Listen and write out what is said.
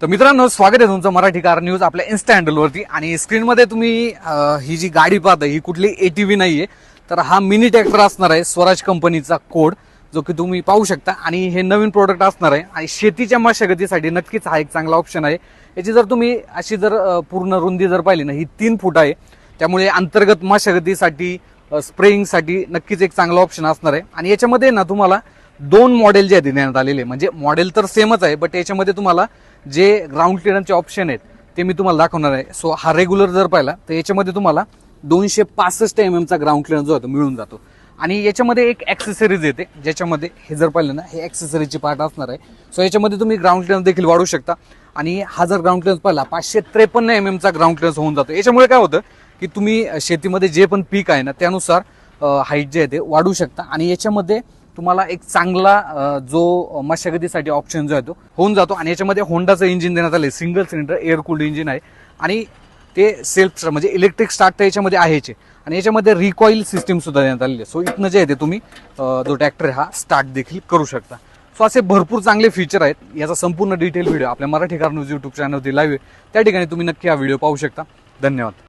तर मित्रांनो, स्वागत आहे तुमचं मराठी कार न्यूज आपल्या इन्स्टा हँडलवरती। आणि स्क्रीनमध्ये तुम्ही ही जी गाडी पाहता ही कुठली एटीव्ही नाहीये, तर हा मिनी ट्रॅक्टर असणार आहे स्वराज कंपनीचा कोड, जो की तुम्ही पाहू शकता। आणि हे नवीन प्रोडक्ट असणार आहे आणि शेतीच्या मशागतीसाठी नक्कीच हा एक चांगला ऑप्शन आहे। याची जर तुम्ही अशी जर पूर्ण रुंदी जर पाहिली ना, ही 3 फूट आहे, त्यामुळे अंतर्गत मशागतीसाठी स्प्रेइंगसाठी नक्कीच एक चांगला ऑप्शन असणार आहे। आणि याच्यामध्ये ना तुम्हाला 2 मॉडेल जे आहेत देण्यात आलेले, म्हणजे मॉडेल तर सेमच आहे, बट याच्यामध्ये तुम्हाला जे ग्राउंड क्लिअरन्सचे ऑप्शन आहेत ते मी तुम्हाला दाखवणार आहे। सो हा रेग्युलर जर पाहिला तर याच्यामध्ये तुम्हाला 265 mm चा ग्राउंड क्लिअरन्स जो आहे तो मिळून जातो। आणि याच्यामध्ये एक ॲक्सेसरीज येते, ज्याच्यामध्ये हे जर पाहिलं ना, हे ॲक्सेसरीजचे पार्ट असणार आहे। सो याच्यामध्ये तुम्ही ग्राउंड क्लिअरन्स देखील वाढवू शकता। आणि हा जर ग्राउंड क्लिअरन्स पाहिला 553 mm चा ग्राउंड क्लिअरन्स होऊन जातो। याच्यामुळे काय होतं की तुम्ही शेतीमध्ये जे पण पीक आहे ना, त्यानुसार हाईट जे आहे ते वाढवू शकता। आणि याच्यामध्ये तुम्हाला एक चांगला जो मशागतीसाठी ऑप्शन जो आहे तो होऊन जातो। आणि याच्यामध्ये होंडाचं इंजिन देण्यात आले, single cylinder air cooled engine आहे। आणि ते सेल्फ म्हणजे इलेक्ट्रिक स्टार्ट तर याच्यामध्ये आहेच, आणि याच्यामध्ये रिकॉईल सिस्टीम सुद्धा देण्यात आलेली आहे। सो इथनं जे आहे ते तुम्ही जो ट्रॅक्टर हा स्टार्ट देखील करू शकता। सो असे भरपूर चांगले फीचर आहेत। याचा संपूर्ण डिटेल व्हिडिओ आपल्या मराठी कार न्यूज यूट्यूब चॅनलवरती लाईव्ह आहे, त्या ठिकाणी तुम्ही नक्की हा व्हिडिओ पाहू शकता। धन्यवाद।